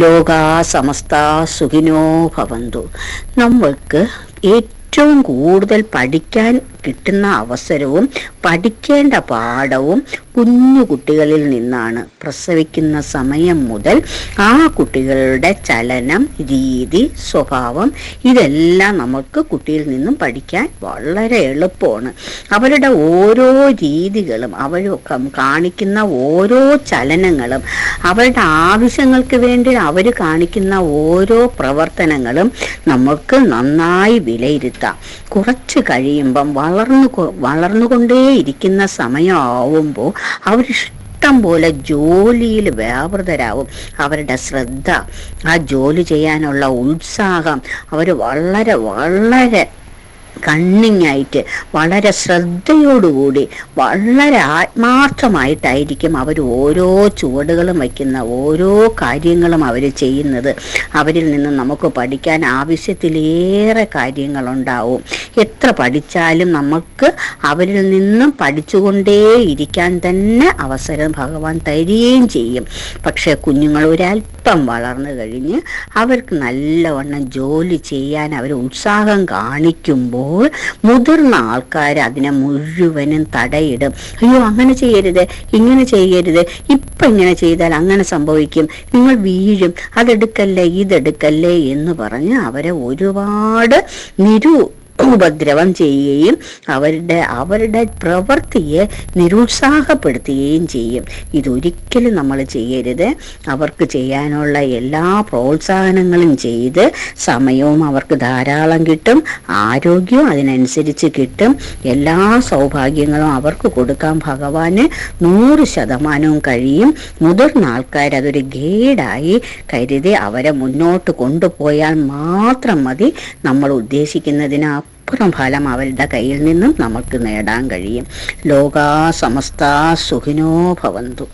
ലോകാ സമസ്ത സുഖിനോ ഭവന്തു. നമ്മൾക്ക് ഏറ്റവും കൂടുതൽ പഠിക്കാൻ കിട്ടുന്ന അവസരവും പഠിക്കേണ്ട പാഠവും കുഞ്ഞു കുട്ടികളിൽ നിന്നാണ്. പ്രസവിക്കുന്ന സമയം മുതൽ ആ കുട്ടികളുടെ ചലനം, രീതി, സ്വഭാവം ഇതെല്ലാം നമുക്ക് കുട്ടിയിൽ നിന്നും പഠിക്കാൻ വളരെ എളുപ്പമാണ്. അവരുടെ ഓരോ രീതികളും, അവർ കാണിക്കുന്ന ഓരോ ചലനങ്ങളും, അവരുടെ ആവശ്യങ്ങൾക്ക് വേണ്ടി അവർ കാണിക്കുന്ന ഓരോ പ്രവർത്തനങ്ങളും നമുക്ക് നന്നായി വിലയിരുത്താം. കുറച്ച് കഴിയുമ്പം വളർന്നുകൊണ്ടേയിരിക്കുന്ന സമയമാവുമ്പോൾ അവർ ഇഷ്ടം പോലെ ജോലിയിൽ വ്യാപൃതരാകും. അവരുടെ ശ്രദ്ധ, ആ ജോലി ചെയ്യാനുള്ള ഉത്സാഹം, അവർ വളരെ വളരെ കണ്ണിങ്ങായിട്ട്, വളരെ ശ്രദ്ധയോടുകൂടി, വളരെ ആത്മാർത്ഥമായിട്ടായിരിക്കും അവർ ഓരോ ചുവടുകളും വയ്ക്കുന്ന, ഓരോ കാര്യങ്ങളും അവർ ചെയ്യുന്നത്. അവരിൽ നിന്ന് നമുക്ക് പഠിക്കാൻ ആവശ്യത്തിലേറെ കാര്യങ്ങളുണ്ടാവും. എത്ര പഠിച്ചാലും നമുക്ക് അവരിൽ നിന്നും പഠിച്ചുകൊണ്ടേയിരിക്കാൻ തന്നെ അവസരം ഭഗവാൻ തരികയും ചെയ്യും. പക്ഷേ കുഞ്ഞുങ്ങൾ ഒരല്പം വളർന്നു കഴിഞ്ഞ് അവർക്ക് നല്ലവണ്ണം ജോലി ചെയ്യാൻ അവർ ഉത്സാഹം കാണിക്കുമ്പോൾ മുതിർന്ന ആൾക്കാർ അതിനെ മുഴുവനും തടയിടും. അയ്യോ, അങ്ങനെ ചെയ്യരുത്, ഇങ്ങനെ ചെയ്യരുത്, ഇപ്പം ഇങ്ങനെ ചെയ്താൽ അങ്ങനെ സംഭവിക്കും, നിങ്ങൾ വീഴും, അതെടുക്കല്ലേ ഇതെടുക്കല്ലേ എന്ന് പറഞ്ഞ് അവരെ ഒരുപാട് ഉപദ്രവം ചെയ്യുകയും അവരുടെ പ്രവൃത്തിയെ നിരുത്സാഹപ്പെടുത്തുകയും ചെയ്യും. ഇതൊരിക്കലും നമ്മൾ ചെയ്യരുത്. അവർക്ക് ചെയ്യാനുള്ള എല്ലാ പ്രോത്സാഹനങ്ങളും ചെയ്ത് സമയവും അവർക്ക് ധാരാളം കിട്ടും, ആരോഗ്യവും അതിനനുസരിച്ച് കിട്ടും, എല്ലാ സൗഭാഗ്യങ്ങളും അവർക്ക് കൊടുക്കാൻ ഭഗവാന് 100% കഴിയും. മുതിർന്ന ആൾക്കാർ അതൊരു ഗൈഡായി കരുതി അവരെ മുന്നോട്ട് കൊണ്ടുപോയാൽ മാത്രം മതി നമ്മൾ ഉദ്ദേശിക്കുന്നതിന് അപ്പുറം ഫലം അവരുടെ കയ്യിൽ നിന്നും നമുക്ക് നേടാൻ കഴിയും. ലോകാ സമസ്ത സുഖിനോ ഭവന്തു.